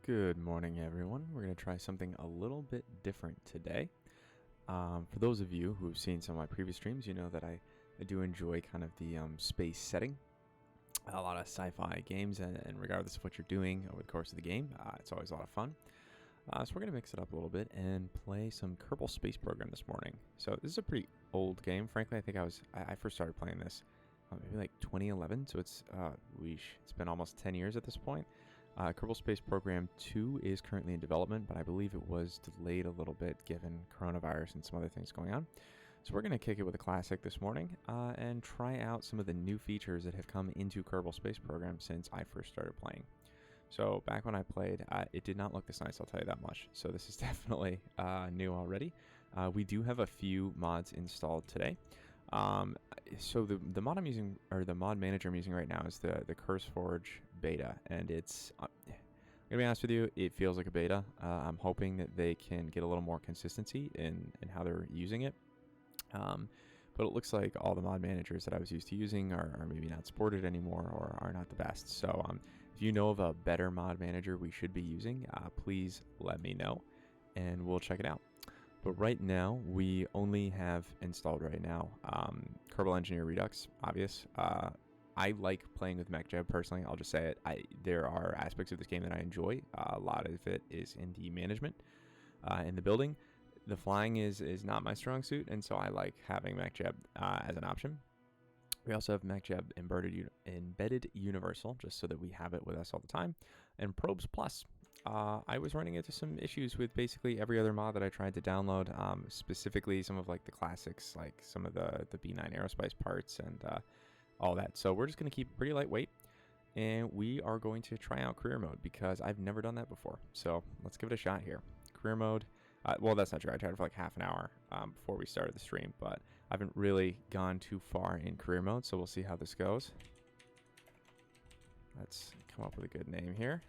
Good morning, everyone. We're going to try something a little bit different today. For those of you who've seen some of my previous streams, you know that I do enjoy kind of the space setting. A lot of sci-fi games, and regardless of what you're doing over the course of the game, it's always a lot of fun. So we're going to mix it up a little bit and play some Kerbal Space Program this morning. So this is a pretty old game. Frankly, I think I first started playing this maybe like 2011, so it's been almost 10 years at this point. Kerbal Space Program 2 is currently in development, but I believe it was delayed a little bit given coronavirus and some other things going on. So we're going to kick it with a classic this morning and try out some of the new features that have come into Kerbal Space Program since I first started playing. So back when I played, it did not look this nice, I'll tell you that much. So this is definitely new already. We do have a few mods installed today. So the mod I'm using, or the mod manager I'm using right now, is the CurseForge beta, and it's I'm gonna be honest with you, it feels like a beta. I'm hoping that they can get a little more consistency in how they're using it. But it looks like all the mod managers that I was used to using are maybe not supported anymore or are not the best. So if you know of a better mod manager we should be using, please let me know and we'll check it out. But right now, we only have installed right now Kerbal Engineer Redux, obvious. I like playing with MechJeb personally, I'll just say it. There are aspects of this game that I enjoy. A lot of it is in the management, in the building. The flying is not my strong suit, and so I like having MechJeb as an option. We also have MechJeb Embedded Universal, just so that we have it with us all the time. And Probes Plus. I was running into some issues with basically every other mod that I tried to download, specifically some of like the classics, like some of the B9 Aerospice parts and all that. So we're just going to keep it pretty lightweight, and we are going to try out career mode because I've never done that before. So let's give it a shot here. Career mode. Well, that's not true. I tried it for like half an hour before we started the stream, but I haven't really gone too far in career mode, so we'll see how this goes. Let's come up with a good name here.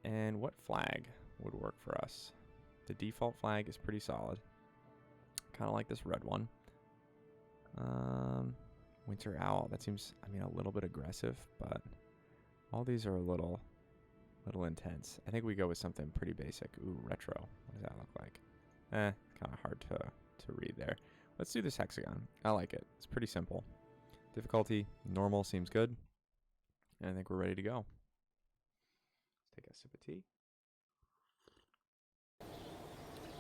And what flag would work for us? The default flag is pretty solid. Kind of like this red one. Winter Owl. That seems, I mean, a little bit aggressive, but all these are a little intense. I think we go with something pretty basic. Ooh, retro. What does that look like? Kind of hard to read there. Let's do this hexagon. I like it. It's pretty simple. Difficulty, normal seems good. And I think we're ready to go. Let's take a sip of tea.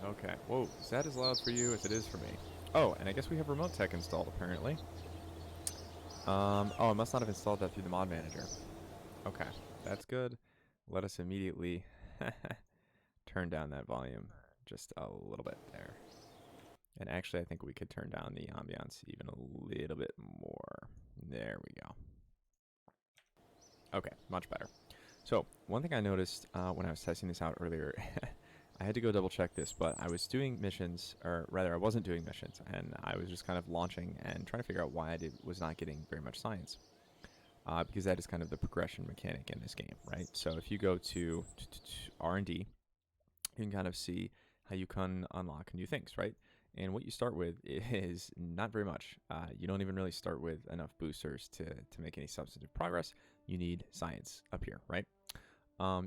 Okay. Whoa, is that as loud for you as it is for me? Oh, and I guess we have remote tech installed apparently. Oh, I must not have installed that through the mod manager. Okay, that's good. Let us immediately turn down that volume just a little bit there. And actually, I think we could turn down the ambiance even a little bit more. There we go. Okay, much better. So, one thing I noticed when I was testing this out earlier, I had to go double check this, but I was doing missions, or rather I wasn't doing missions, and I was just kind of launching and trying to figure out why I was not getting very much science. Because that is kind of the progression mechanic in this game, right? So if you go to R&D, you can kind of see how you can unlock new things, right? And what you start with is not very much. You don't even really start with enough boosters to make any substantive progress. You need science up here, right?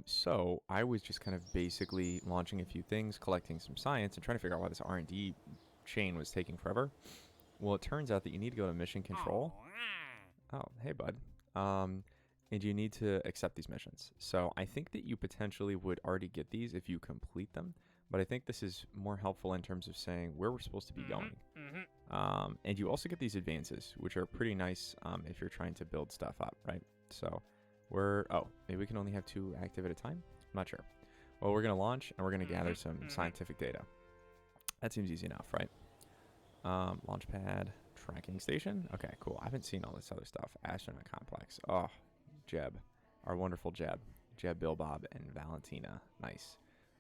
So I was just kind of basically launching a few things, collecting some science, and trying to figure out why this R&D chain was taking forever. Well, it turns out that you need to go to mission control. Oh, hey, bud. And you need to accept these missions. So I think that you potentially would already get these if you complete them, but I think this is more helpful in terms of saying where we're supposed to be going. And you also get these advances, which are pretty nice if you're trying to build stuff up, right? So oh, maybe we can only have 2 active at a time? I'm not sure. Well, we're going to launch, and we're going to gather some scientific data. That seems easy enough, right? Launch pad, tracking station. Okay, cool. I haven't seen all this other stuff. Astronaut complex. Oh, Jeb. Our wonderful Jeb. Jeb, Bill, Bob, and Valentina. Nice.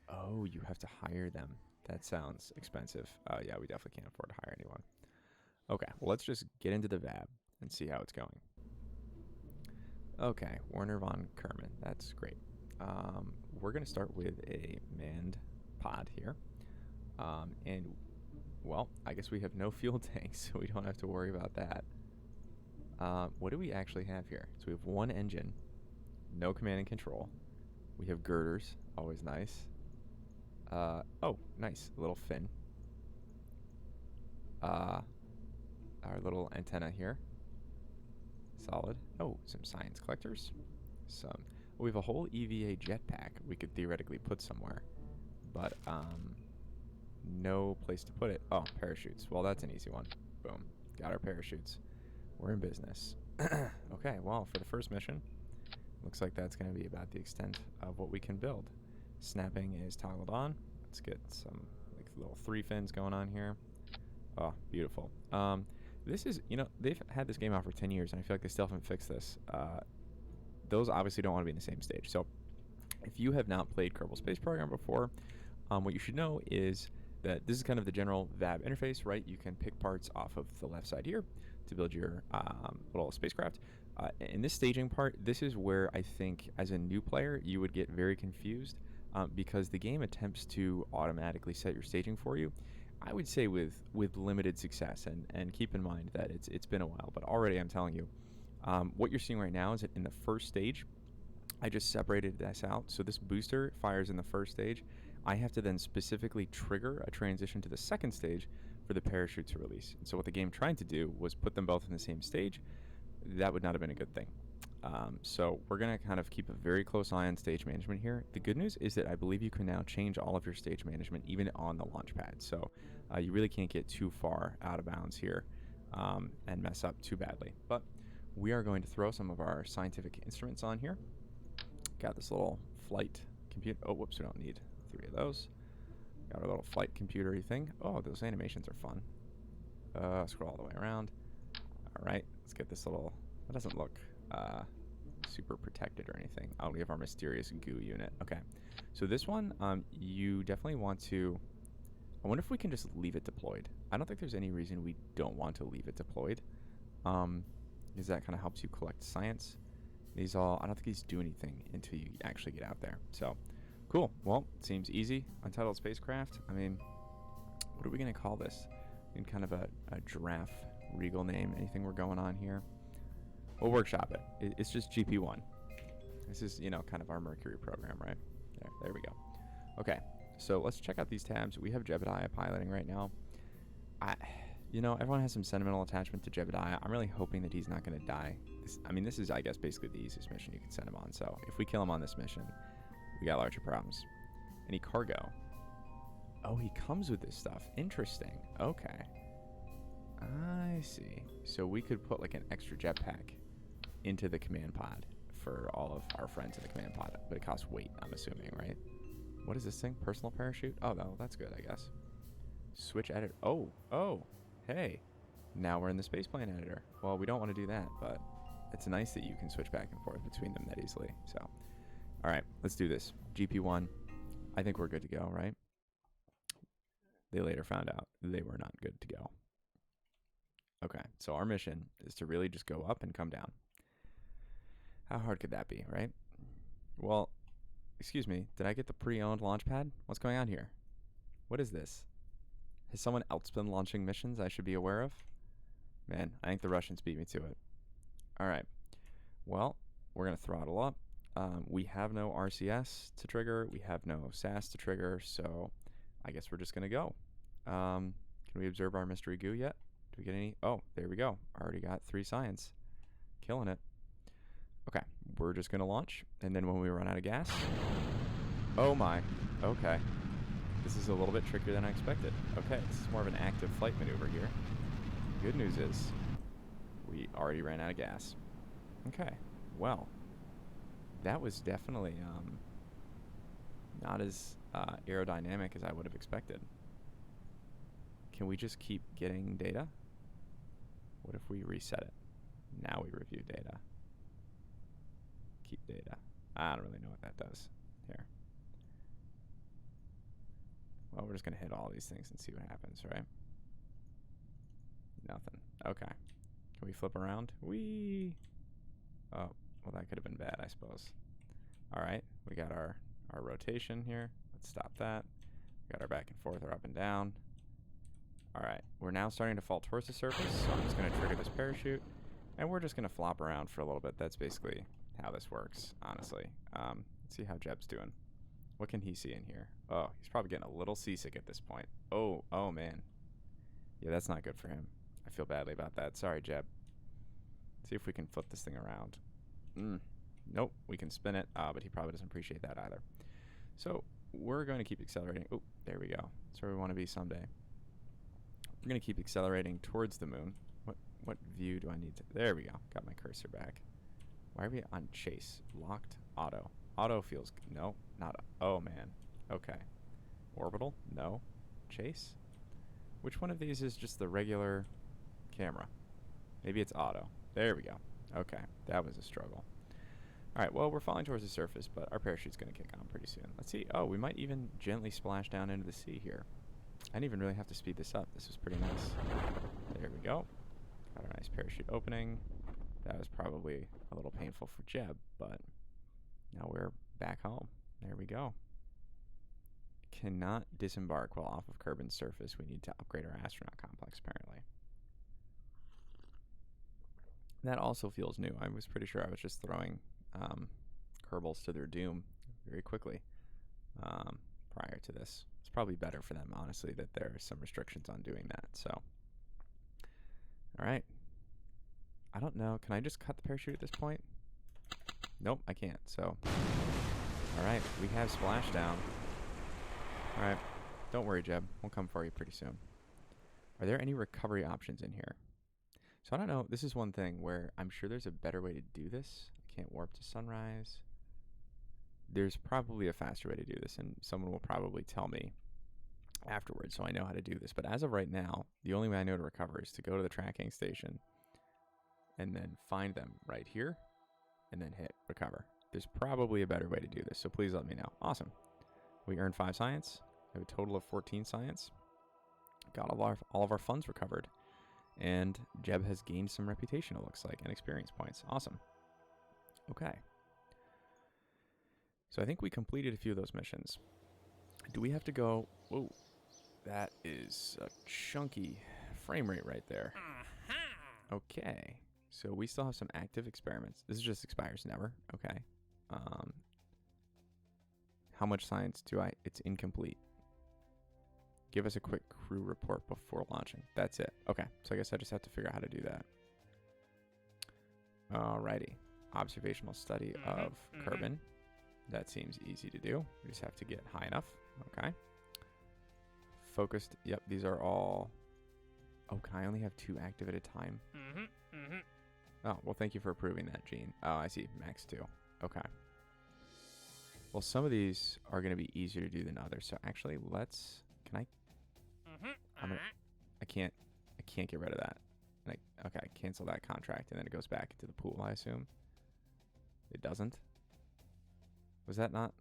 Oh, you have to hire them. That sounds expensive. Yeah, we definitely can't afford to hire anyone. Okay, well, let's just get into the VAB and see how it's going. Okay, Werner von Kerman. That's great. We're going to start with a manned pod here. And well, I guess we have no fuel tanks, so we don't have to worry about that. What do we actually have here? So we have 1 engine, No command and control. We have girders, always nice. Oh, nice, a little fin. Our little antenna here. Solid. Oh, some science collectors. We have a whole EVA jetpack we could theoretically put somewhere, but no place to put it. Oh, parachutes. Well, that's an easy one. Boom. Got our parachutes. We're in business. Okay, well, for the first mission, looks like that's going to be about the extent of what we can build. Snapping is toggled on. Let's get some like little 3 fins going on here. Oh, beautiful. This is, you know, they've had this game out for 10 years, and I feel like they still haven't fixed this. Those obviously don't want to be in the same stage. So if you have not played Kerbal Space Program before, what you should know is that this is kind of the general VAB interface, right? You can pick parts off of the left side here to build your little spacecraft. In this staging part, this is where I think as a new player, you would get very confused because the game attempts to automatically set your staging for you. I would say with limited success, and keep in mind that it's been a while, but already I'm telling you, what you're seeing right now is that in the first stage, I just separated this out. So this booster fires in the first stage. I have to then specifically trigger a transition to the second stage for the parachute to release. And so what the game tried to do was put them both in the same stage. That would not have been a good thing. So we're going to kind of keep a very close eye on stage management here. The good news is that I believe you can now change all of your stage management even on the launch pad. So you really can't get too far out of bounds here and mess up too badly. But we are going to throw some of our scientific instruments on here. Got this little flight computer. Oh, whoops, we don't need 3 of those. Got our little flight computer-y thing. Oh, those animations are fun. Scroll all the way around. All right, let's get this little... That doesn't look super protected or anything. Oh, we have our mysterious goo unit. Okay, so this one, you definitely want to... I wonder if we can just leave it deployed. I don't think there's any reason we don't want to leave it deployed. Because that kind of helps you collect science. These all... I don't think these do anything until you actually get out there. So, cool. Well, seems easy. Untitled Spacecraft. I mean, what are we going to call this? In kind of a giraffe regal name. Anything we're going on here? We'll workshop it. It's just GP1. This is, you know, kind of our Mercury program, right? There we go. Okay, so let's check out these tabs. We have Jebediah piloting right now. You know, everyone has some sentimental attachment to Jebediah. I'm really hoping that he's not going to die. This is, I guess, basically the easiest mission you can send him on. So if we kill him on this mission, we got larger problems. Any cargo? Oh, he comes with this stuff. Interesting. Okay. I see. So we could put like an extra jetpack into the command pod for all of our friends in the command pod, but it costs weight, I'm assuming, right? What is this thing? Personal parachute? Oh, no, that's good, I guess. Switch editor. Oh, hey. Now we're in the spaceplane editor. Well, we don't want to do that, but it's nice that you can switch back and forth between them that easily. So, all right, let's do this. GP1. I think we're good to go, right? They later found out they were not good to go. Okay, so our mission is to really just go up and come down. How hard could that be, right? Well, excuse me, did I get the pre-owned launch pad? What's going on here? What is this? Has someone else been launching missions I should be aware of? Man, I think the Russians beat me to it. All right, well, we're going to throttle up. We have no RCS to trigger. We have no SAS to trigger, so I guess we're just going to go. Can we observe our mystery goo yet? Do we get any? Oh, there we go. Already got 3 science. Killing it. Okay, we're just going to launch, and then when we run out of gas... Oh my. Okay. This is a little bit trickier than I expected. Okay, this is more of an active flight maneuver here. Good news is we already ran out of gas. Okay, well, that was definitely not as aerodynamic as I would have expected. Can we just keep getting data? What if we reset it? Now we review data. Keep data. I don't really know what that does. Here. Well, we're just going to hit all these things and see what happens, right? Nothing. Okay. Can we flip around? Whee! Oh, well, that could have been bad, I suppose. All right. We got our rotation here. Let's stop that. We got our back and forth or up and down. All right. We're now starting to fall towards the surface, so I'm just going to trigger this parachute, and we're just going to flop around for a little bit. That's basically how this works, honestly. Let's see how Jeb's doing. What can he see in here? Oh, he's probably getting a little seasick at this point. Oh, man. Yeah, that's not good for him. I feel badly about that. Sorry, Jeb. See if we can flip this thing around. Nope, we can spin it, but he probably doesn't appreciate that either. So we're going to keep accelerating. Oh, there we go. That's where we want to be someday. We're going to keep accelerating towards the moon. What view do I need to? There we go. Got my cursor back. Why are we on chase? Locked auto. Auto feels good. No, not. Oh, man. Okay. Orbital? No. Chase? Which one of these is just the regular camera? Maybe it's auto. There we go. Okay. That was a struggle. All right. Well, we're falling towards the surface, but our parachute's going to kick on pretty soon. Let's see. Oh, we might even gently splash down into the sea here. I didn't even really have to speed this up. This was pretty nice. There we go. Got a nice parachute opening. That was probably a little painful for Jeb, but now we're back home. There we go. Cannot disembark while off of Kerbin's surface. We need to upgrade our astronaut complex, apparently. That also feels new. I was pretty sure I was just throwing Kerbals to their doom very quickly prior to this. It's probably better for them, honestly, that there are some restrictions on doing that. So, all right. I don't know. Can I just cut the parachute at this point? Nope, I can't. So, all right. We have splashdown. All right. Don't worry, Jeb. We'll come for you pretty soon. Are there any recovery options in here? So I don't know. This is one thing where I'm sure there's a better way to do this. I can't warp to sunrise. There's probably a faster way to do this, and someone will probably tell me afterwards so I know how to do this. But as of right now, the only way I know to recover is to go to the tracking station and then find them right here and then hit recover. There's probably a better way to do this, so please let me know. Awesome. We earned 5 science. We have a total of 14 science. Got all of our funds recovered. And Jeb has gained some reputation, it looks like, and experience points. Awesome. Okay. So I think we completed a few of those missions. Do we have to go? Whoa. That is a chunky frame rate right there. Okay. So we still have some active experiments. This just expires never. Okay. How much science do I? It's incomplete. Give us a quick crew report before launching. That's it. Okay, so I guess I just have to figure out how to do that. Alrighty. Observational study of Kerbin. That seems easy to do. We just have to get high enough. Okay. Focused. Yep, these are all... Oh, can I only have 2 active at a time? Oh, well, thank you for approving that, Gene. Oh, I see. Max 2. Okay. Well, some of these are going to be easier to do than others. So actually, let's... Can I... I can't get rid of that. Okay, cancel that contract, and then it goes back into the pool, I assume. It doesn't? Was that not?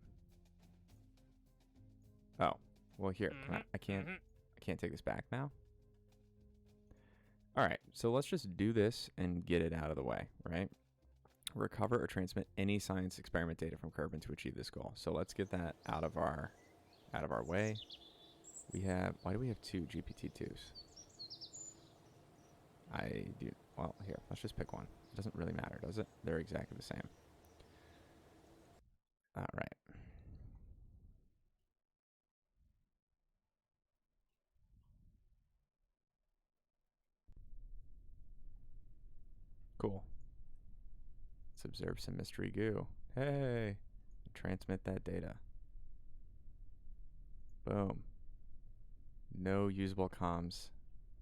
Oh, well here, I can't take this back now? All right, so let's just do this and get it out of the way, right? Recover or transmit any science experiment data from Kerbin to achieve this goal. So let's get that out of our way. Why do we have 2 GPT-2s? Well, here, let's just pick one. It doesn't really matter, does it? They're exactly the same. All right. Cool. Let's observe some mystery goo. Hey! Transmit that data. Boom. No usable comms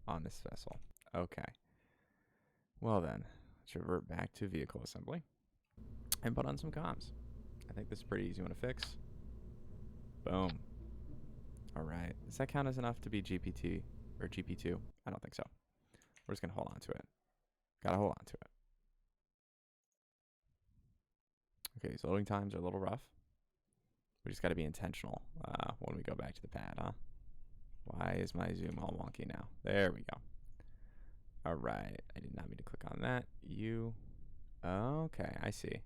on this vessel. Okay. Well then, let's revert back to vehicle assembly and put on some comms. I think this is a pretty easy one to fix. Boom. All right. Does that count as enough to be GPT or GP2? I don't think so. We're just going to hold on to it. Got to hold on to it. Okay, these loading times are a little rough. We just got to be intentional when we go back to the pad, huh? Why is my zoom all wonky now? There we go. All right. I did not mean to click on that. Okay, I see.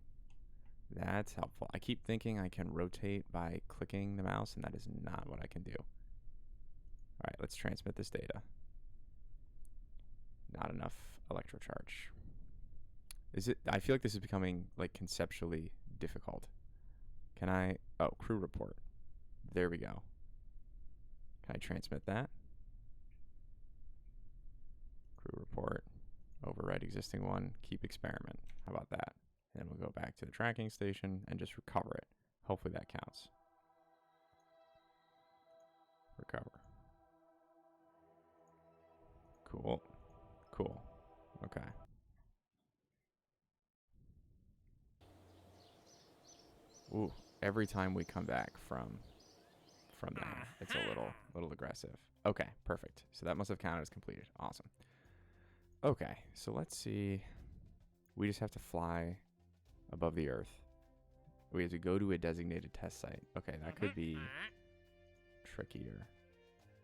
That's helpful. I keep thinking I can rotate by clicking the mouse, and that is not what I can do. All right, let's transmit this data. Not enough electrocharge. Is it? I feel like this is becoming like conceptually difficult. Can I? Oh, crew report. There we go. Can I transmit that? Crew report. Override existing one. Keep experiment. How about that? And then we'll go back to the tracking station and just recover it. Hopefully that counts. Recover. Cool. Cool. Okay. Ooh, every time we come back from that, it's a little aggressive. Okay, perfect. So that must have counted as completed. Awesome. Okay, so let's see. We just have to fly above the Earth. We have to go to a designated test site. Okay, that could be trickier.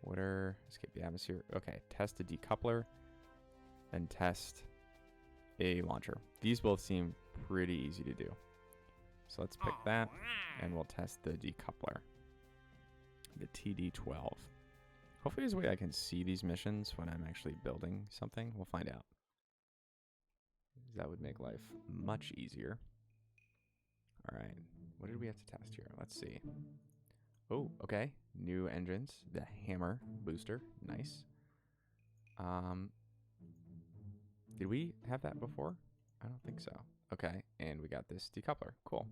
Water, escape the atmosphere. Okay, test a decoupler, then test a launcher. These both seem pretty easy to do. So let's pick that, and we'll test the decoupler. The TD-12. Hopefully there's a way I can see these missions when I'm actually building something. We'll find out. That would make life much easier. All right, what did we have to test here? Let's see. Oh, okay. New engines. The hammer booster. Nice. Did we have that before? I don't think so. Okay, and we got this decoupler. Cool.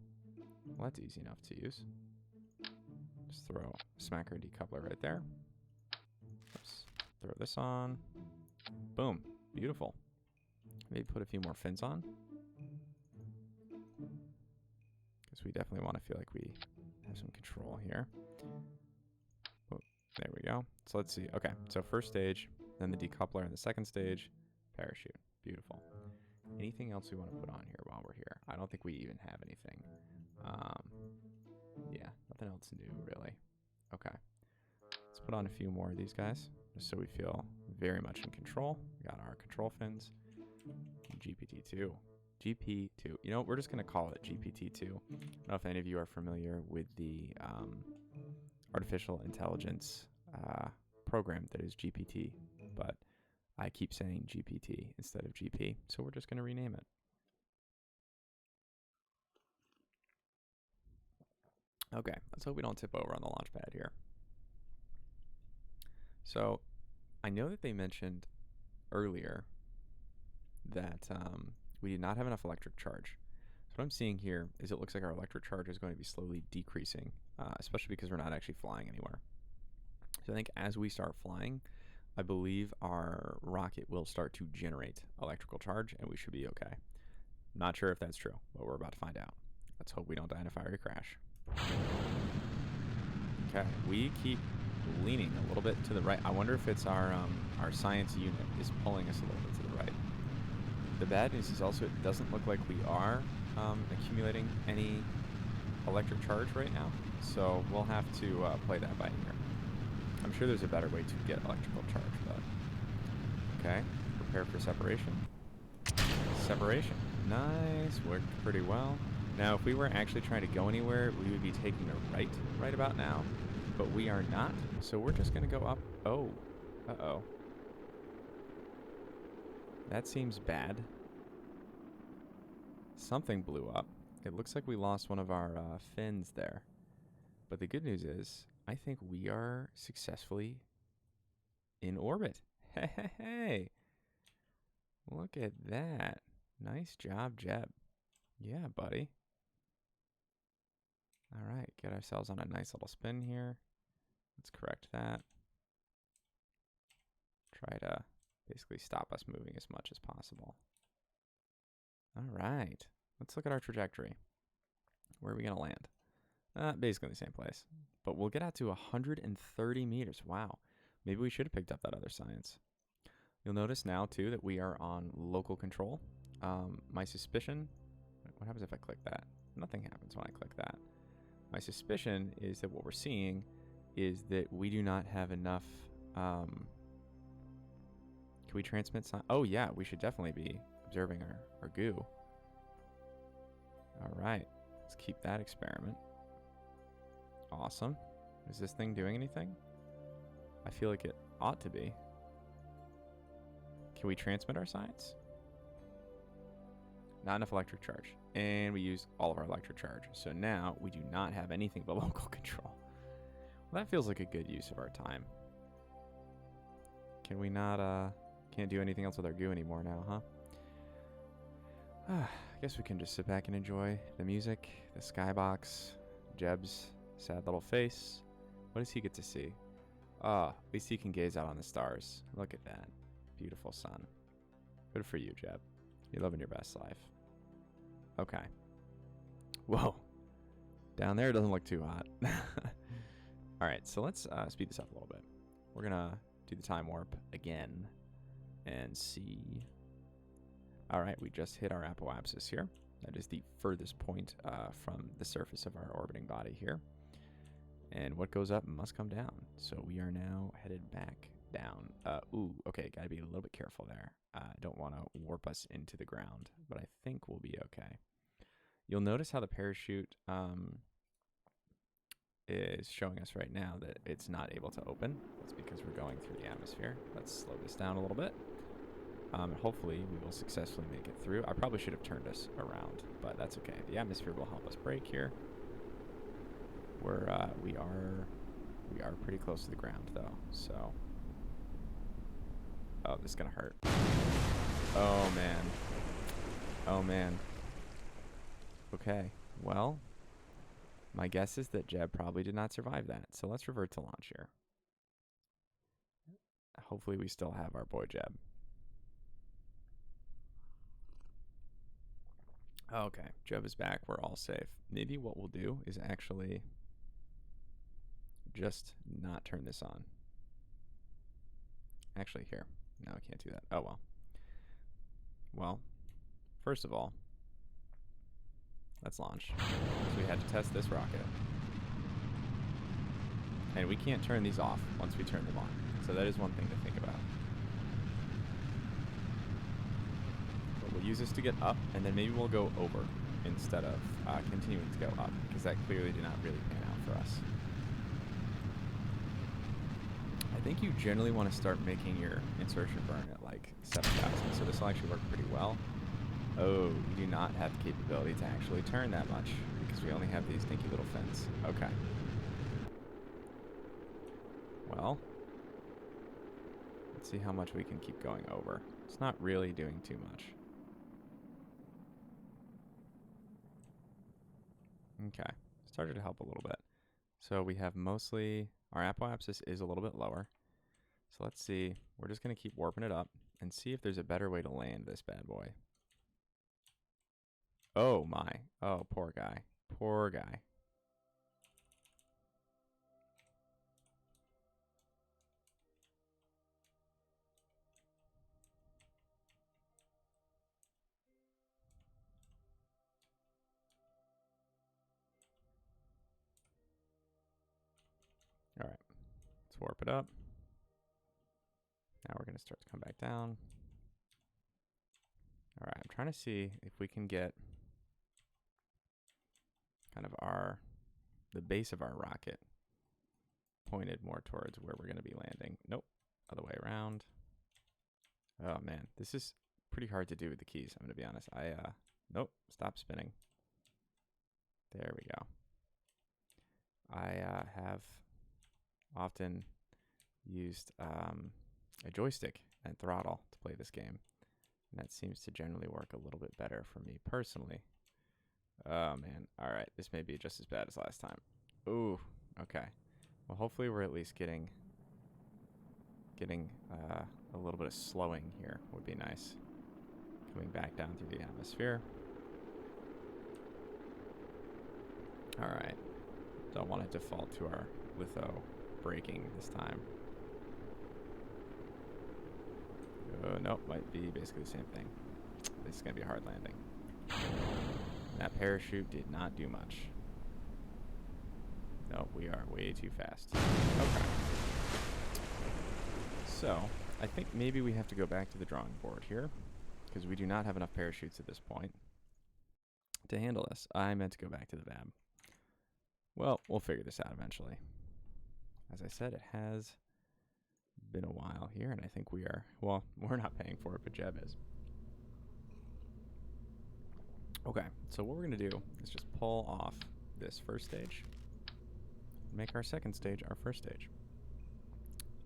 Well, that's easy enough to use. Just throw smacker decoupler right there. Let's throw this on. Boom. Beautiful. Maybe put a few more fins on. Because we definitely want to feel like we have some control here. Oh, there we go. So let's see. Okay, so first stage, then the decoupler in the second stage, parachute. Beautiful. Anything else we want to put on here while we're here? I don't think we even have anything. Yeah, nothing else new, really. Okay. Let's put on a few more of these guys, just so we feel very much in control. We got our control fins. GPT-2. GP2. You know, we're just going to call it GPT-2. I don't know if any of you are familiar with the artificial intelligence program that is GPT, but I keep saying GPT instead of GP, so we're just going to rename it. Okay, let's hope we don't tip over on the launch pad here. So, I know that they mentioned earlier that we did not have enough electric charge. So what I'm seeing here is it looks like our electric charge is going to be slowly decreasing, especially because we're not actually flying anywhere. So I think as we start flying, I believe our rocket will start to generate electrical charge, and we should be okay. Not sure if that's true, but we're about to find out. Let's hope we don't die in a fiery crash. Okay, we keep leaning a little bit to the right. I wonder if it's our science unit is pulling us a little bit to the right. The bad news is also it doesn't look like we are accumulating any electric charge right now, so we'll have to play that by ear. I'm sure there's a better way to get electrical charge, but okay. Prepare for separation. Separation. Nice. Worked pretty well. Now, if we were actually trying to go anywhere, we would be taking a right about now, but we are not, so we're just going to go up. Oh. Uh-oh. That seems bad. Something blew up. It looks like we lost one of our fins there. But the good news is, I think we are successfully in orbit. Hey. Look at that. Nice job, Jeb. Yeah, buddy. All right, get ourselves on a nice little spin here. Let's correct that. Try to basically stop us moving as much as possible. All right, let's look at our trajectory. Where are we going to land? Basically the same place. But we'll get out to 130 meters. Wow. Maybe we should have picked up that other science. You'll notice now, too, that we are on local control. My suspicion... What happens if I click that? Nothing happens when I click that. My suspicion is that what we're seeing is that we do not have enough... Can we transmit science? Oh, yeah. We should definitely be observing our goo. All right. Let's keep that experiment. Awesome. Is this thing doing anything? I feel like it ought to be. Can we transmit our science? Not enough electric charge. And we used all of our electric charge. So now we do not have anything but local control. Well, that feels like a good use of our time. Can we not, can't do anything else with our goo anymore now, huh? I guess we can just sit back and enjoy the music, the skybox, Jeb's sad little face. What does he get to see? At least he can gaze out on the stars. Look at that. Beautiful sun. Good for you, Jeb. You're living your best life. Okay. Whoa. Down there it doesn't look too hot. Alright, so let's speed this up a little bit. We're going to do the time warp again and see. Alright, we just hit our apoapsis here. That is the furthest point from the surface of our orbiting body here. And what goes up must come down. So we are now headed back down. Okay, gotta be a little bit careful there. I don't want to warp us into the ground, but I think we'll be okay. You'll notice how the parachute is showing us right now that it's not able to open. That's because we're going through the atmosphere. Let's slow this down a little bit. Hopefully we will successfully make it through. I probably should have turned us around, but that's okay. The atmosphere will help us brake here. We are pretty close to the ground though, so. Oh, this is gonna hurt. Oh man. Oh man. Okay, well, my guess is that Jeb probably did not survive that, so let's revert to launch here. Hopefully we still have our boy Jeb. Okay, Jeb is back. We're all safe. Maybe what we'll do is actually just not turn this on. Actually, here. No, I can't do that. Oh, well. Well, first of all, let's launch. So we had to test this rocket. And we can't turn these off once we turn them on. So that is one thing to think about. We'll use this to get up, and then maybe we'll go over instead of continuing to go up, because that clearly did not really pan out for us. I think you generally want to start making your insertion burn at like 7,000, so this will actually work pretty well. Oh, we do not have the capability to actually turn that much, because we only have these dinky little fins. Okay. Well, let's see how much we can keep going over. It's not really doing too much. Okay, started to help a little bit. So we have mostly, our apoapsis is a little bit lower. So let's see, we're just going to keep warping it up and see if there's a better way to land this bad boy. Oh my, oh poor guy, poor guy. All right, let's warp it up. Now we're going to start to come back down. All right, I'm trying to see if we can get kind of the base of our rocket pointed more towards where we're going to be landing. Nope, other way around. Oh man, this is pretty hard to do with the keys, I'm going to be honest. Nope, stop spinning. There we go. I have often used a joystick and throttle to play this game, and that seems to generally work a little bit better for me personally. Oh man, all right, this may be just as bad as last time. Ooh, okay. Well, hopefully we're at least getting a little bit of slowing here would be nice. Coming back down through the atmosphere. All right, don't want to default to our litho braking this time. Nope, might be basically the same thing. This is going to be a hard landing. That parachute did not do much. Nope, we are way too fast. Okay. So, I think maybe we have to go back to the drawing board here, because we do not have enough parachutes at this point to handle this. I meant to go back to the VAB. Well, we'll figure this out eventually. As I said, it has been a while here, and I think we are, well, we're not paying for it, but Jeb is. Okay, so what we're going to do is just pull off this first stage. Make our second stage our first stage.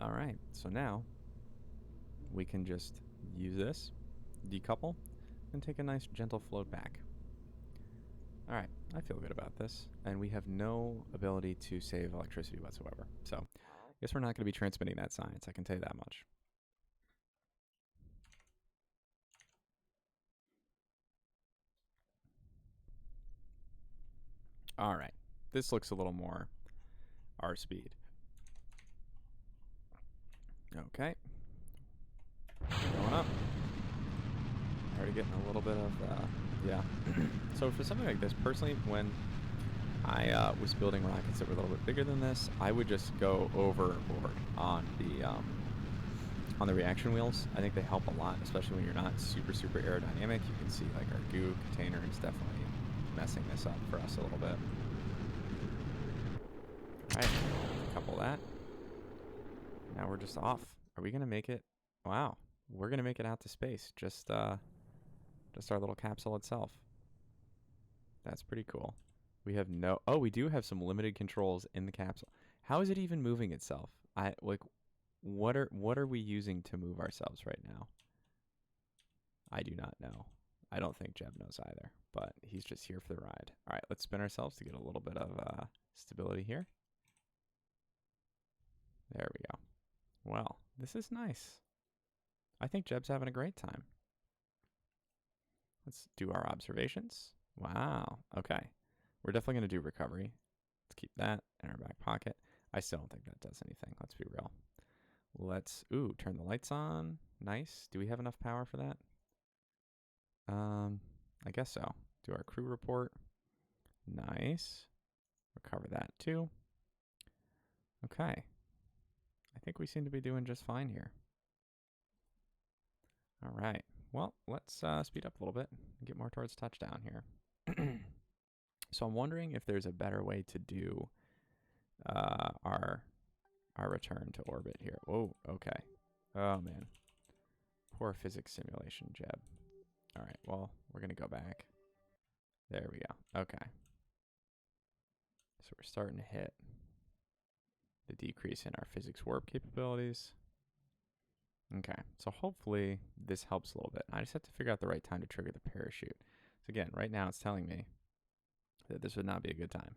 Alright, so now we can just use this, decouple, and take a nice gentle float back. Alright, I feel good about this. And we have no ability to save electricity whatsoever. So, I guess we're not going to be transmitting that science, I can tell you that much. Alright, this looks a little more our speed. Okay. Going up. Already getting a little bit of, yeah. So for something like this, personally, when I was building rockets that were a little bit bigger than this, I would just go overboard on the reaction wheels. I think they help a lot, especially when you're not super aerodynamic. You can see like our goo container is definitely messing this up for us a little bit. Alright, couple that. Now we're just off. Are we gonna make it? Wow, we're gonna make it out to space. Just our little capsule itself. That's pretty cool. We have no. Oh, we do have some limited controls in the capsule. How is it even moving itself? What are we using to move ourselves right now? I do not know. I don't think Jeb knows either, but he's just here for the ride. All right, let's spin ourselves to get a little bit of stability here. There we go. Well, this is nice. I think Jeb's having a great time. Let's do our observations. Wow. Okay. We're definitely going to do recovery. Let's keep that in our back pocket. I still don't think that does anything. Let's be real. Let's, turn the lights on. Nice. Do we have enough power for that? I guess so. Do our crew report. Nice. Recover that too. Okay. I think we seem to be doing just fine here. All right. Well, let's speed up a little bit and get more towards touchdown here. So I'm wondering if there's a better way to do our return to orbit here. Whoa, okay. Oh, man. Poor physics simulation, Jeb. All right, well, we're going to go back. There we go. Okay. So we're starting to hit the decrease in our physics warp capabilities. Okay, so hopefully this helps a little bit. I just have to figure out the right time to trigger the parachute. So again, right now it's telling me that this would not be a good time.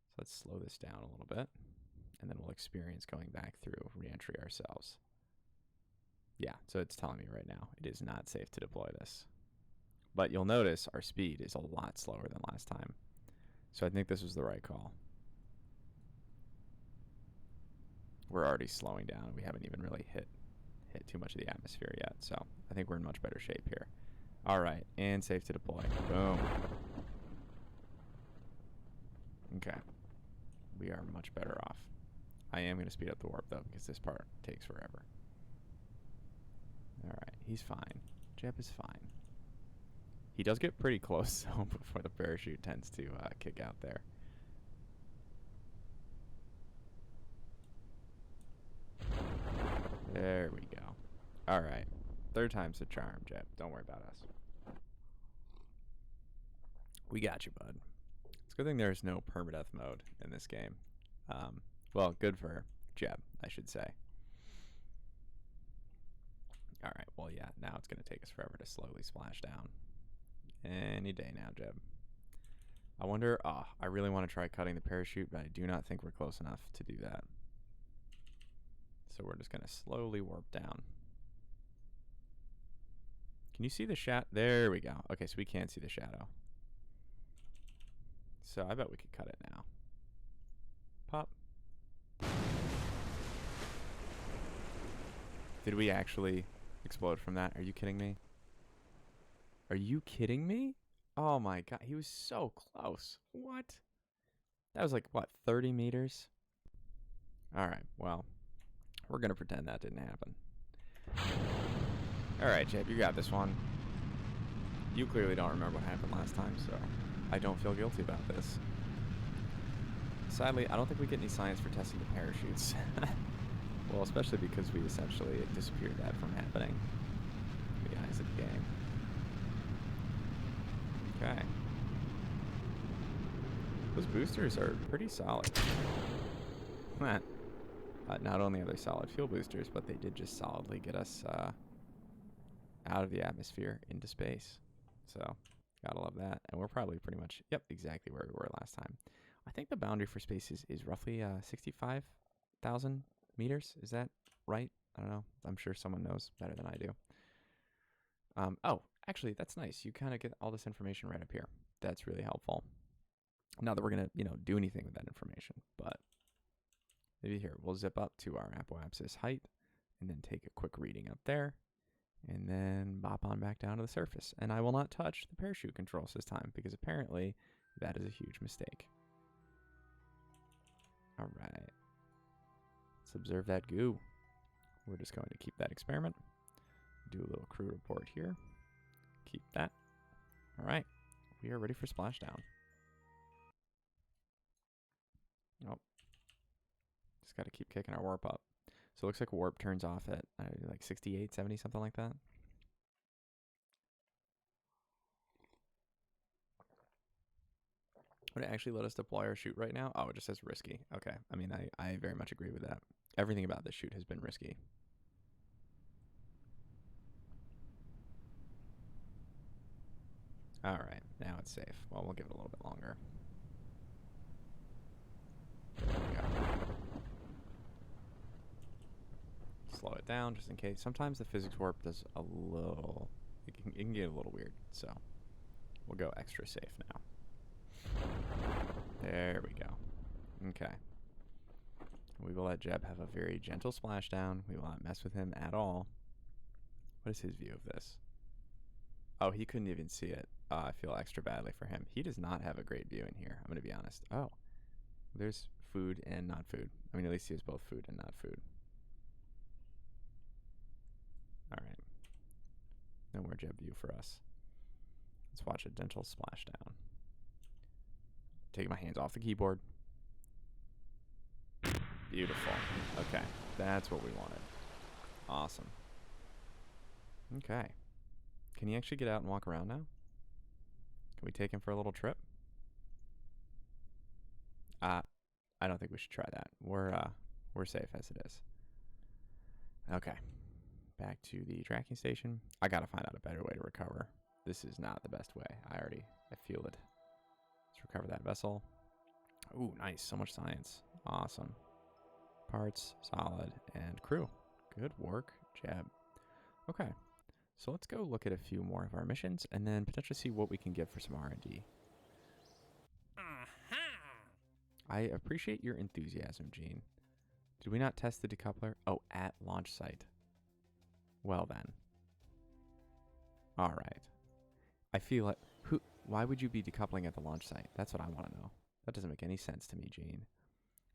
So let's slow this down a little bit, and then we'll experience going back through reentry ourselves. Yeah, so it's telling me right now it is not safe to deploy this. But you'll notice our speed is a lot slower than last time. So I think this was the right call. We're already slowing down. We haven't even really hit too much of the atmosphere yet. So I think we're in much better shape here. All right, and safe to deploy. Boom. Okay. We are much better off. I am going to speed up the warp, though, because this part takes forever. All right, he's fine. Jeb is fine. He does get pretty close, though, before the parachute tends to kick out there. There we go. All right. Third time's the charm, Jeb. Don't worry about us. We got you, bud. It's a good thing there's no permadeath mode in this game. Well, good for Jeb, I should say. All right. Well, yeah, now it's going to take us forever to slowly splash down. Any day now, Jeb. I wonder, I really want to try cutting the parachute, but I do not think we're close enough to do that. So we're just going to slowly warp down. Can you see the shadow? There we go. Okay, so we can't see the shadow. So I bet we could cut it now. Pop. Did we actually explode from that? Are you kidding me? Are you kidding me? Oh my god, he was so close. What? That was like, what, 30 meters? Alright, well, we're going to pretend that didn't happen. Alright, Jeb, you got this one. You clearly don't remember what happened last time, so I don't feel guilty about this. Sadly, I don't think we get any science for testing the parachutes. Well, especially because we essentially disappeared that from happening in the eyes of the game. Okay. Those boosters are pretty solid. Not only are they solid fuel boosters, but they did just solidly get us out of the atmosphere into space. So, gotta love that. And we're probably pretty much, yep, exactly where we were last time. I think the boundary for space is roughly 65,000 meters. Is that right? I don't know. I'm sure someone knows better than I do. Oh, actually, that's nice. You kind of get all this information right up here. That's really helpful. Not that we're going to, do anything with that information, but maybe here, we'll zip up to our apoapsis height and then take a quick reading up there and then bop on back down to the surface. And I will not touch the parachute controls this time because apparently that is a huge mistake. All right. Let's observe that goo. We're just going to keep that experiment. Do a little crew report here. Keep that. All right. We are ready for splashdown. Oh. Just got to keep kicking our warp up. So it looks like warp turns off at like 68, 70, something like that. Would it actually let us deploy our chute right now? Oh, it just says risky. Okay. I mean, I very much agree with that. Everything about this chute has been risky. All right. Now it's safe. Well, we'll give it a little bit longer. There we go. Slow it down just in case. Sometimes the physics warp does a little... It can get a little weird. So we'll go extra safe now. There we go. Okay. We will let Jeb have a very gentle splashdown. We will not mess with him at all. What is his view of this? Oh, he couldn't even see it. I feel extra badly for him. He does not have a great view in here. I'm going to be honest. Oh, there's food and not food. I mean, at least he has both food and not food. All right. No more Jeb view for us. Let's watch a gentle splashdown. Taking my hands off the keyboard. Beautiful. Okay. That's what we wanted. Awesome. Okay. Can he actually get out and walk around now? Can we take him for a little trip? I don't think we should try that. We're safe as it is. Okay. Back to the tracking station. I gotta find out a better way to recover. This is not the best way. I feel it. Let's recover that vessel. Ooh, nice. So much science. Awesome. Parts, solid, and crew. Good work, Jeb. Okay. So let's go look at a few more of our missions and then potentially see what we can get for some R&D. I appreciate your enthusiasm, Gene. Did we not test the decoupler? Oh, at launch site. Well then. All right. I feel like... Why would you be decoupling at the launch site? That's what I want to know. That doesn't make any sense to me, Gene.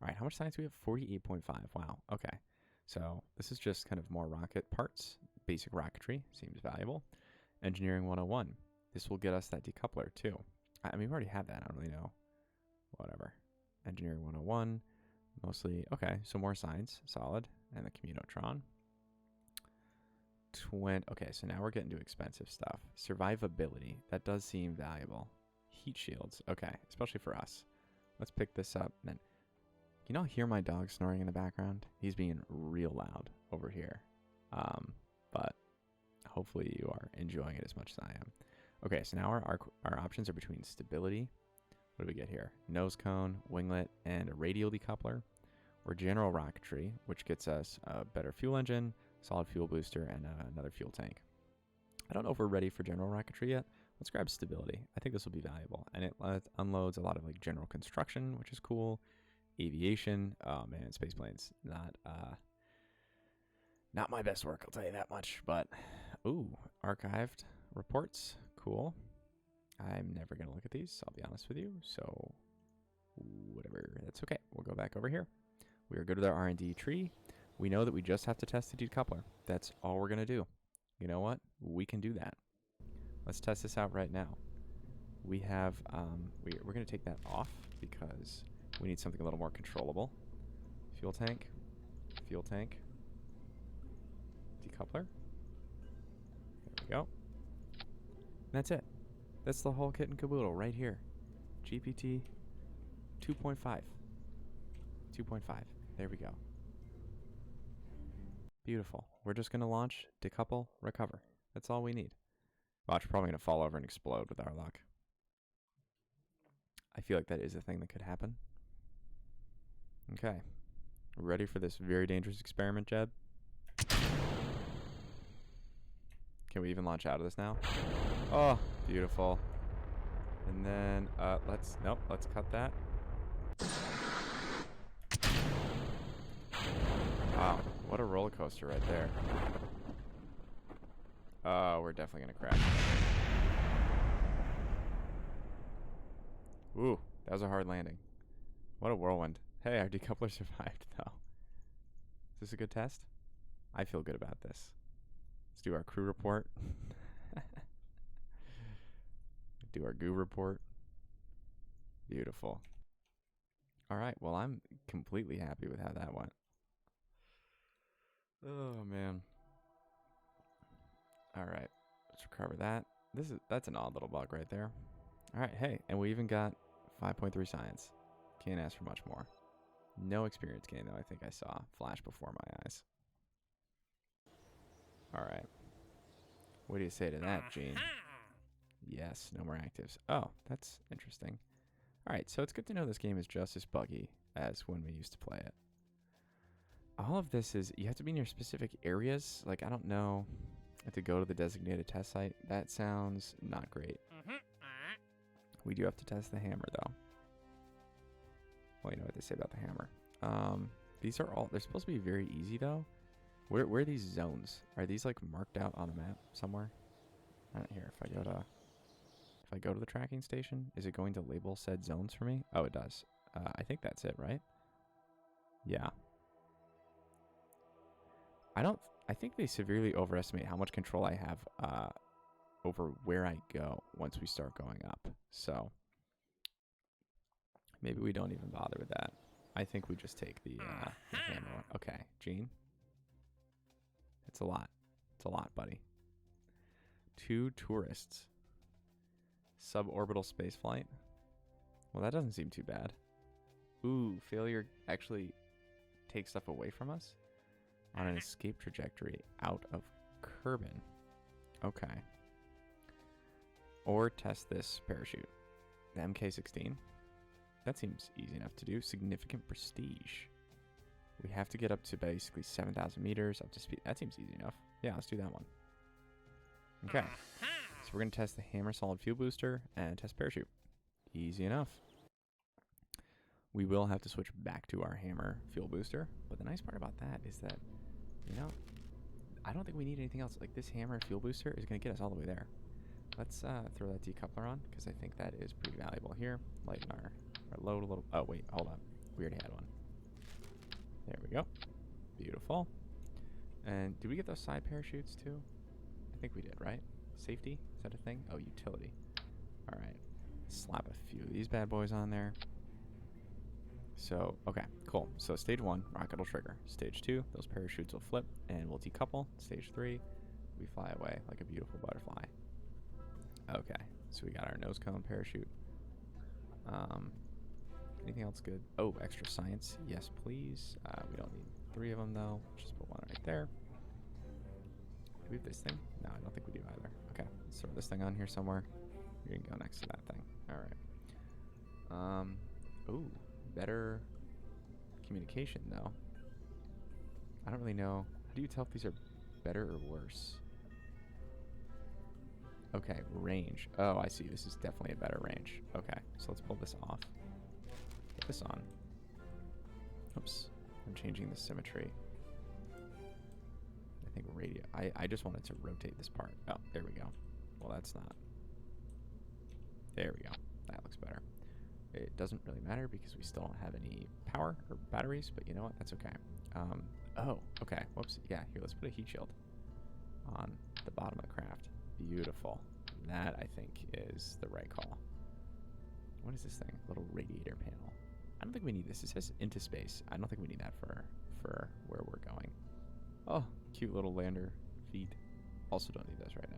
All right, how much science do we have? 48.5. Wow, okay. So this is just kind of more rocket parts. Basic rocketry seems valuable. Engineering 101. This will get us that decoupler too. I mean, we already have that. I don't really know. Whatever. Engineering 101. Mostly, okay, so more science. Solid. And the Communotron. Okay, so now we're getting to expensive stuff. Survivability. That does seem valuable. Heat shields. Okay, especially for us. Let's pick this up. And then, you know, hear my dog snoring in the background? He's being real loud over here. But hopefully you are enjoying it as much as I am. Okay, so now our options are between stability. What do we get here? Nose cone, winglet, and a radial decoupler. Or general rocketry, which gets us a better fuel engine, solid fuel booster, and another fuel tank. I don't know if we're ready for general rocketry yet. Let's grab stability. I think this will be valuable. And it unloads a lot of like general construction, which is cool. Aviation. Oh man, space planes. Not my best work, I'll tell you that much. But, ooh, archived reports. Cool. I'm never going to look at these, I'll be honest with you. So, whatever. That's okay. We'll go back over here. We are good with our R&D tree. We know that we just have to test the decoupler. That's all we're going to do. You know what? We can do that. Let's test this out right now. We have, we're going to take that off because we need something a little more controllable. Fuel tank. Fuel tank. Decoupler. There we go. And that's it. That's the whole kit and caboodle right here. GPT 2.5. 2.5. There we go. Beautiful. We're just going to launch, decouple, recover. That's all we need. Watch, we're probably going to fall over and explode with our luck. I feel like that is a thing that could happen. Okay. Ready for this very dangerous experiment, Jeb? Can we even launch out of this now? Oh, beautiful. And then, let's cut that. Wow, what a roller coaster right there. Oh, we're definitely gonna crash. Ooh, that was a hard landing. What a whirlwind. Hey, our decoupler survived, though. Is this a good test? I feel good about this. Let's do our crew report. Do our goo report. Beautiful. All right, well, I'm completely happy with how that went. Oh, man. All right, let's recover that. That's an odd little bug right there. All right, hey, and we even got 5.3 science. Can't ask for much more. No experience gain, though, I think I saw flash before my eyes. All right. What do you say to that, Gene? Yes, no more actives. Oh, that's interesting. All right, so it's good to know this game is just as buggy as when we used to play it. All of this is, you have to be in your specific areas. Like, I don't know, to go to the designated test site. That sounds not great. We do have to test the hammer, though. Well, you know what they say about the hammer. These are all, they're supposed to be very easy, though. Where are these zones? Are these, like, marked out on a map somewhere? Not here. If I go to the tracking station, is it going to label said zones for me? Oh, it does. I think that's it, right? Yeah. I think they severely overestimate how much control I have over where I go once we start going up. So maybe we don't even bother with that. I think we just take the hammer. Okay, Gene. It's a lot. It's a lot, buddy. 2 tourists. Suborbital spaceflight. Well, that doesn't seem too bad. Ooh, failure actually takes stuff away from us on an escape trajectory out of Kerbin. Okay. Or test this parachute. The MK-16. That seems easy enough to do. Significant prestige. We have to get up to basically 7,000 meters up to speed. That seems easy enough. Yeah, let's do that one. Okay. So we're going to test the hammer solid fuel booster and test parachute. Easy enough. We will have to switch back to our hammer fuel booster. But the nice part about that is that, you know, I don't think we need anything else. Like, this hammer fuel booster is going to get us all the way there. Let's throw that decoupler on, because I think that is pretty valuable here. Lighten our load a little. Oh, wait, hold up. We already had one. There we go. Beautiful. And did we get those side parachutes too? I think we did, right? Safety? Is that a thing? Oh, utility. All right. Slap a few of these bad boys on there. So, okay, cool. So stage 1, rocket will trigger. Stage 2, those parachutes will flip and we'll decouple. Stage 3, we fly away like a beautiful butterfly. Okay, so we got our nose cone parachute. Anything else good? Oh, extra science. Yes, please. We don't need 3 of them, though. Just put 1 right there. Do we have this thing? No, I don't think we do either. Okay, let's throw this thing on here somewhere. You can go next to that thing. All right. Ooh, better communication, though. I don't really know. How do you tell if these are better or worse? Okay, range. Oh, I see. This is definitely a better range. Okay, so let's pull this off. Put this on. Oops. I'm changing the symmetry. I think radio. I just wanted to rotate this part. Oh, there we go. Well, that's not. There we go. That looks better. It doesn't really matter because we still don't have any power or batteries, but you know what? That's okay. Oh, okay. Whoops. Yeah, here, let's put a heat shield on the bottom of the craft. Beautiful. That, I think, is the right call. What is this thing? Little radiator panel. I don't think we need this. It says into space. I don't think we need that for where we're going. Oh, cute little lander feet. Also don't need those right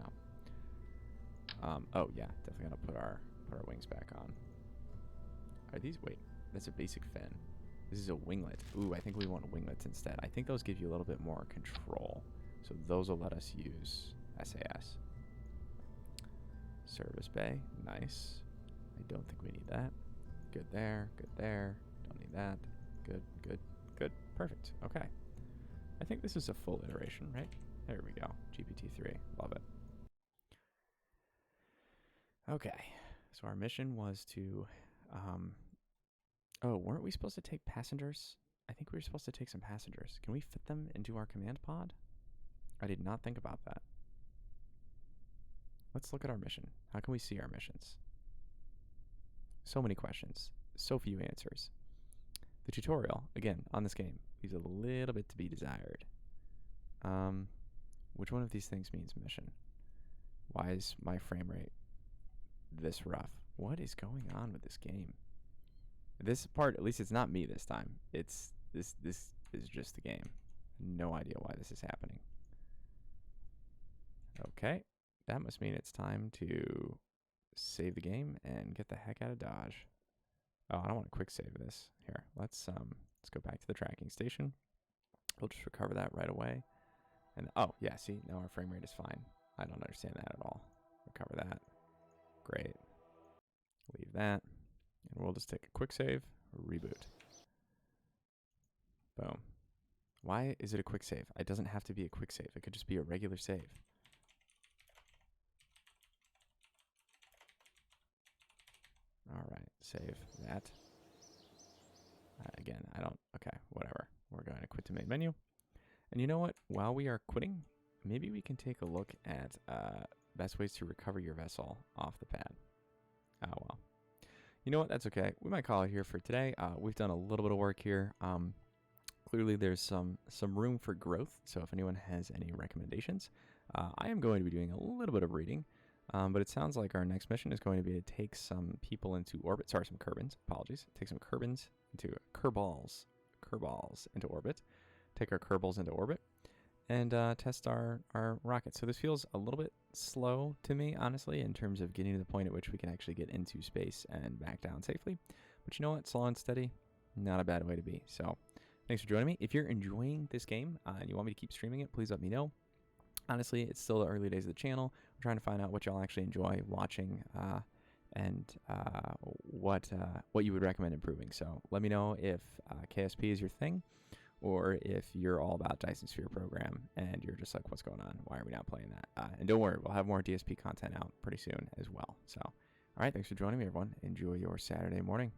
Oh yeah, definitely gotta put our wings back on. Are these, wait, that's a basic fin. This is a winglet. Ooh, I think we want winglets instead. I think those give you a little bit more control. So those will let us use SAS. Service bay, nice. I don't think we need that. Good there, good there. Don't need that. Good, good, good. Perfect. Okay. I think this is a full iteration, right? There we go. GPT-3. Love it. Okay. So our mission was to... oh, weren't we supposed to take passengers? I think we were supposed to take some passengers. Can we fit them into our command pod? I did not think about that. Let's look at our mission. How can we see our missions? So many questions. So few answers. The tutorial, again, on this game, leaves a little bit to be desired. Which one of these things means mission? Why is my frame rate this rough? What is going on with this game? This part, at least it's not me this time. This is just the game. No idea why this is happening. Okay, that must mean it's time to save the game and get the heck out of Dodge. Oh, I don't want to quick save this. Here, let's go back to the tracking station. We'll just recover that right away. And oh yeah, see, now our frame rate is fine. I don't understand that at all. Recover that. Great. Leave that. And we'll just take a quick save, reboot. Boom. Why is it a quick save? It doesn't have to be a quick save. It could just be a regular save. All right, save that. Again, I don't, okay, whatever. We're going to quit to main menu. And you know what? While we are quitting, maybe we can take a look at best ways to recover your vessel off the pad. Oh, well. You know what? That's okay. We might call it here for today. We've done a little bit of work here. Clearly, there's some room for growth. So if anyone has any recommendations, I am going to be doing a little bit of reading. But it sounds like our next mission is going to be to take some people into orbit. Sorry, some Kerbins. Apologies. Take some Kerbins into Kerbals into orbit. Take our Kerbals into orbit. And test our rockets. So this feels a little bit slow to me, honestly, in terms of getting to the point at which we can actually get into space and back down safely. But you know what? Slow and steady, not a bad way to be. So thanks for joining me. If you're enjoying this game and you want me to keep streaming it, please let me know. Honestly, it's still the early days of the channel. I'm trying to find out what y'all actually enjoy watching and what you would recommend improving. So let me know if KSP is your thing, or if you're all about Dyson Sphere Program and you're just like, what's going on? Why are we not playing that? And don't worry, we'll have more DSP content out pretty soon as well. So, all right, thanks for joining me, everyone. Enjoy your Saturday morning.